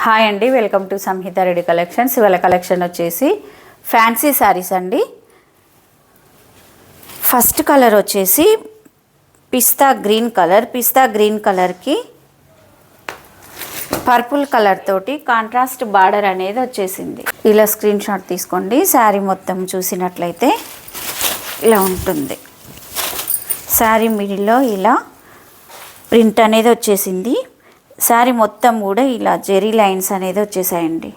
Hi అండి, welcome to Samhitha Reddy collections. ఇవాళ collection వచ్చేసి ఫ్యాన్సీ శారీస్ అండి. ఫస్ట్ కలర్ వచ్చేసి పిస్తా గ్రీన్ కలర్కి పర్పుల్ కలర్ తోటి కాంట్రాస్ట్ బార్డర్ అనేది వచ్చేసింది. ఇలా స్క్రీన్ షాట్ తీసుకోండి. శారీ మొత్తం చూసినట్లయితే ఇలా ఉంటుంది. శారీ మిడిల్లో ఇలా ప్రింట్ అనేది వచ్చేసింది. శారీ మొత్తం కూడా ఇలా జెరీ లైన్స్ అనేది వచ్చేసాయండి.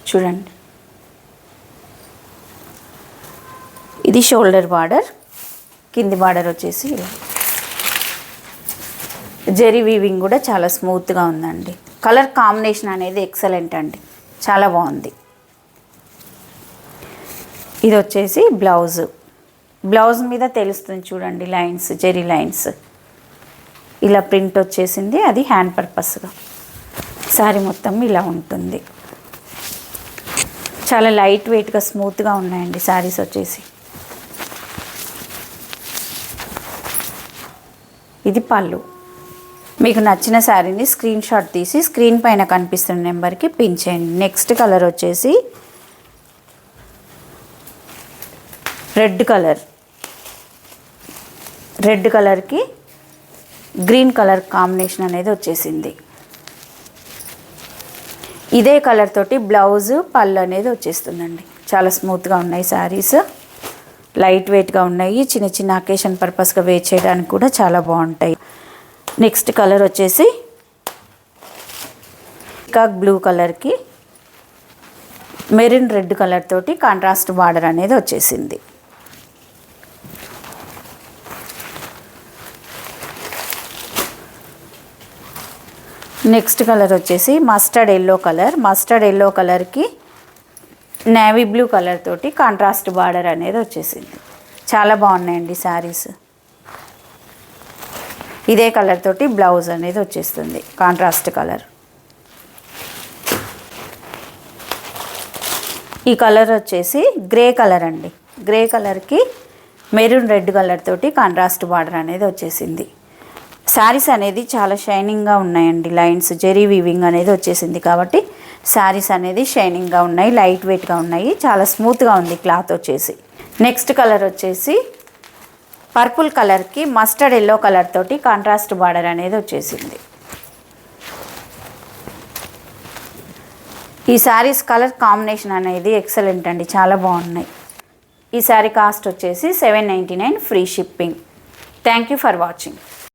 చూడండి, ఇది షోల్డర్ బార్డర్, కింది బార్డర్ వచ్చేసి ఇలా జెరీ వీవింగ్ కూడా చాలా స్మూత్గా ఉందండి. కలర్ కాంబినేషన్ అనేది ఎక్సలెంట్ అండి, చాలా బాగుంది. ఇది వచ్చేసి బ్లౌజ్ మీద తెలుస్తుంది చూడండి, లైన్స్, జెరీ లైన్స్ ఇలా ప్రింట్ వచ్చేసింది. అది హ్యాండ్ పర్పస్గా. శారీ మొత్తం ఇలా ఉంటుంది. చాలా లైట్ వెయిట్గా స్మూత్గా ఉన్నాయండి శారీస్ వచ్చేసి. ఇది పళ్ళు. మీకు నచ్చిన శారీని స్క్రీన్ షాట్ తీసి స్క్రీన్ పైన కనిపిస్తున్న నెంబర్కి పిన్ చేయండి. నెక్స్ట్ కలర్ వచ్చేసి రెడ్ కలర్కి గ్రీన్ కలర్ కాంబినేషన్ అనేది వచ్చేసింది. ఇదే కలర్ తోటి బ్లౌజ్, పళ్ళు అనేది వచ్చేస్తుందండి. చాలా స్మూత్గా ఉన్నాయి శారీస్, లైట్ వెయిట్గా ఉన్నాయి. చిన్న చిన్న అకేషన్ పర్పస్గా వేర్ చేయడానికి కూడా చాలా బాగుంటాయి. నెక్స్ట్ కలర్ వచ్చేసి పికాక్ బ్లూ కలర్కి మెరూన్ రెడ్ కలర్ తోటి కాంట్రాస్ట్ బార్డర్ అనేది వచ్చేసింది. నెక్స్ట్ కలర్ వచ్చేసి మస్టర్డ్ ఎల్లో కలర్కి నేవీ బ్లూ కలర్ తోటి కాంట్రాస్ట్ బార్డర్ అనేది వచ్చేసింది. చాలా బాగున్నాయండి శారీస్. ఇదే కలర్ తోటి బ్లౌజ్ అనేది వచ్చేస్తుంది, కాంట్రాస్ట్ కలర్. ఈ కలర్ వచ్చేసి గ్రే కలర్ అండి. గ్రే కలర్కి మెరూన్ రెడ్ కలర్ తోటి కాంట్రాస్ట్ బార్డర్ అనేది వచ్చేసింది. శారీస్ అనేది చాలా షైనింగ్గా ఉన్నాయండి. లైన్స్, జెరీ వీవింగ్ అనేది వచ్చేసింది కాబట్టి శారీస్ అనేది షైనింగ్గా ఉన్నాయి, లైట్ వెయిట్గా ఉన్నాయి. చాలా స్మూత్గా ఉంది క్లాత్ వచ్చేసి. నెక్స్ట్ కలర్ వచ్చేసి పర్పుల్ కలర్కి మస్టర్డ్ ఎల్లో కలర్ తోటి కాంట్రాస్ట్ బార్డర్ అనేది వచ్చేసింది. ఈ శారీస్ కలర్ కాంబినేషన్ అనేది ఎక్సలెంట్ అండి, చాలా బాగున్నాయి. ఈ శారీ కాస్ట్ వచ్చేసి $799 free shipping. Thank you for watching.